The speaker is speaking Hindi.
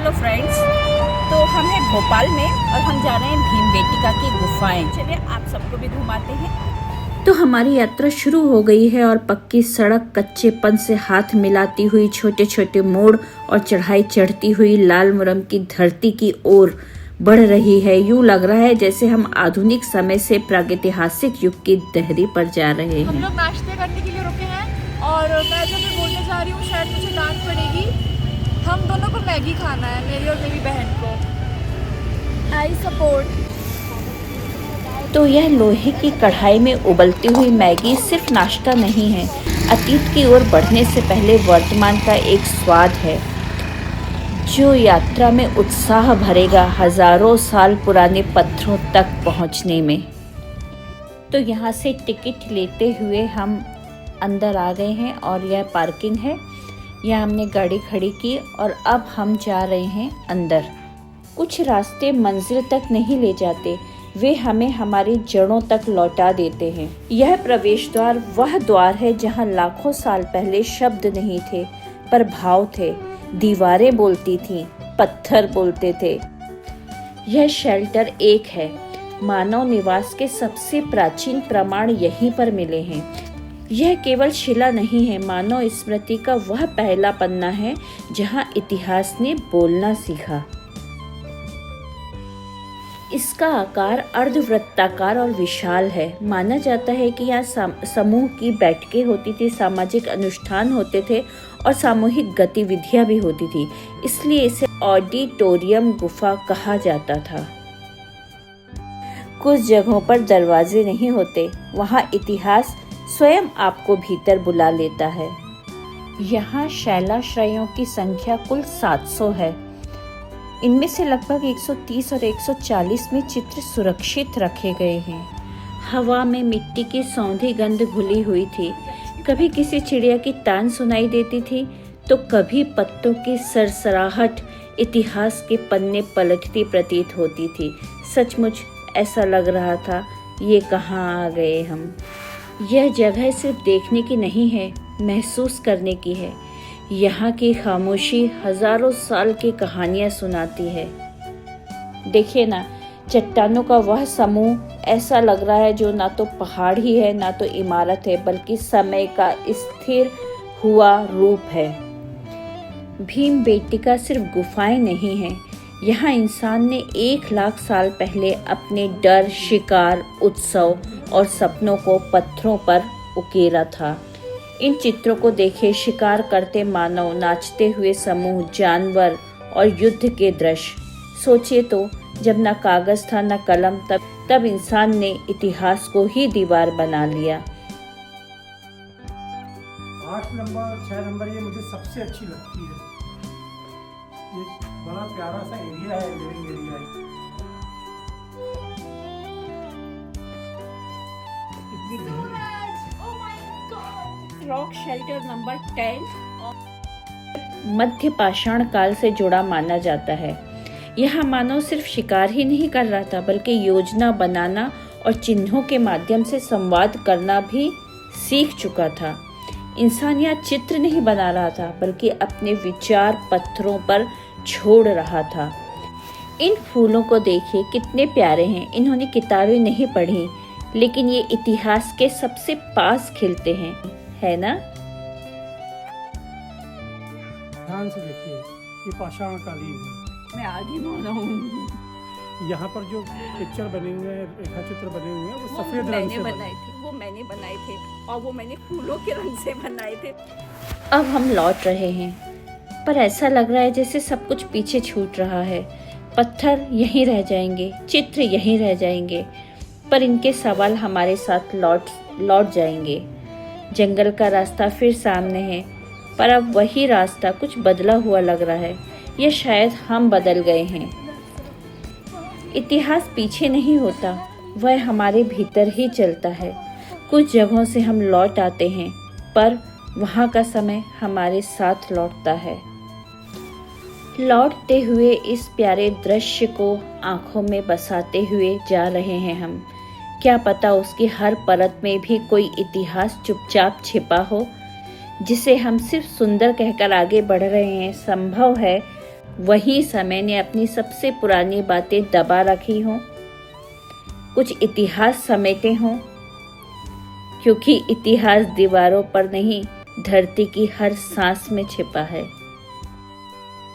हेलो फ्रेंड्स, तो हम हैं भोपाल में और हम जा रहे हैं भीमबेटका की गुफाएं। चलिए आप सबको भी घुमाते हैं। तो हमारी यात्रा शुरू हो गई है और पक्की सड़क कच्चेपन से हाथ मिलाती हुई छोटे छोटे मोड़ और चढ़ाई चढ़ती हुई लाल मुरम की धरती की ओर बढ़ रही है। यूं लग रहा है जैसे हम आधुनिक समय से प्रागैतिहासिक युग की दहरी पर जा रहे हैं। हम लोग नाश्ते करने के लिए रुके हैं और मैं जब भी बोलने जा रही हूँ शायद मुझे डांट पड़ेगी। हम दोनों को मैगी खाना है, मेरी और मेरी बहन को। I support. तो यह लोहे की कढ़ाई में उबलती हुई मैगी सिर्फ नाश्ता नहीं है, अतीत की ओर बढ़ने से पहले वर्तमान का एक स्वाद है जो यात्रा में उत्साह भरेगा हजारों साल पुराने पत्थरों तक पहुंचने में। तो यहाँ से टिकट लेते हुए हम अंदर आ गए हैं और यह पार्किंग है। यहाँ हमने गाड़ी खड़ी की और अब हम जा रहे हैं अंदर। कुछ रास्ते मंजिल तक नहीं ले जाते, वे हमें हमारी जड़ों तक लौटा देते हैं। यह प्रवेश द्वार वह द्वार है जहाँ लाखों साल पहले शब्द नहीं थे पर भाव थे। दीवारें बोलती थीं, पत्थर बोलते थे। यह शेल्टर एक है। मानव निवास के सबसे प्राचीन प्रमाण यहीं पर मिले हैं। यह केवल शिला नहीं है, मानव स्मृति का वह पहला पन्ना है जहां इतिहास ने बोलना सीखा। इसका आकार अर्धवृत्ताकार और विशाल है। माना जाता है कि यहाँ समूह की बैठकें होती थी, सामाजिक अनुष्ठान होते थे और सामूहिक गतिविधियां भी होती थी, इसलिए इसे ऑडिटोरियम गुफा कहा जाता था। कुछ जगहों पर दरवाजे नहीं होते, वहाँ इतिहास स्वयं आपको भीतर बुला लेता है। यहाँ शैलाश्रयों की संख्या कुल 700 है। इनमें से लगभग 130 और 140 में चित्र सुरक्षित रखे गए हैं। हवा में मिट्टी की सौंधी गंध घुली हुई थी। कभी किसी चिड़िया की तान सुनाई देती थी तो कभी पत्तों की सरसराहट इतिहास के पन्ने पलटती प्रतीत होती थी। सचमुच ऐसा लग रहा था ये कहाँ आ गए हम। यह जगह सिर्फ देखने की नहीं है, महसूस करने की है। यहाँ की खामोशी हजारों साल की कहानियाँ सुनाती है। देखिए ना, चट्टानों का वह समूह ऐसा लग रहा है जो ना तो पहाड़ ही है ना तो इमारत है, बल्कि समय का स्थिर हुआ रूप है। भीमबेटका सिर्फ गुफाएं नहीं हैं, यहाँ इंसान ने 1 लाख साल पहले अपने डर, शिकार, उत्सव और सपनों को पत्थरों पर उकेरा था। इन चित्रों को देखे, शिकार करते मानव, नाचते हुए समूह, जानवर और युद्ध के दृश्य। सोचिए तो, जब ना कागज था ना कलम, तब इंसान ने इतिहास को ही दीवार बना लिया। 8 नंबर 6 नंबर ये मुझे सबसे अच्छी लगती है। ये बड़ा प्यारा सा एरिया है, लिविंग एरिया है। रॉक शेल्टर नंबर 10 मध्य पाषाण काल से जुड़ा माना जाता है। यहाँ मानव सिर्फ शिकार ही नहीं कर रहा था, बल्कि योजना बनाना और चिन्हों के माध्यम से संवाद करना भी सीख चुका था। इंसान यहाँ चित्र नहीं बना रहा था, बल्कि अपने विचार पत्थरों पर छोड़ रहा था। इन फूलों को देखिए, कितने प्यारे हैं। इन्होंने किताबें नहीं पढ़ी, लेकिन ये इतिहास के सबसे पास खिलते हैं, है ना? ध्यान से देखिए, ये पाषाण कालीन है। मैं आगे माना हूँ। यहाँ पर जो पिक्चर बने हुए हैं, रेखा चित्र बने हुए हैं, वो सफेद रंग से बनाए थे। वो मैंने बनाए थे और वो मैंने फूलों के रंग से बनाए थे। अब हम लौट रहे हैं, पर ऐसा लग रहा है जैसे सब कुछ पीछे छूट रहा है। पत्थर यहीं रह जाएंगे, चित्र यहीं रह जाएंगे, पर इनके सवाल हमारे साथ लौट जाएंगे। जंगल का रास्ता फिर सामने है, पर अब वही रास्ता कुछ बदला हुआ लग रहा है, या शायद हम बदल गए हैं। इतिहास पीछे नहीं होता, वह हमारे भीतर ही चलता है। कुछ जगहों से हम लौट आते हैं, पर वहाँ का समय हमारे साथ लौटता है। लौटते हुए इस प्यारे दृश्य को आंखों में बसाते हुए जा रहे हैं हम। क्या पता उसकी हर परत में भी कोई इतिहास चुपचाप छिपा हो, जिसे हम सिर्फ सुंदर कहकर आगे बढ़ रहे हैं। संभव है वहीं समय ने अपनी सबसे पुरानी बातें दबा रखी हों, कुछ इतिहास समेटे हों, क्योंकि इतिहास दीवारों पर नहीं, धरती की हर सांस में छिपा है।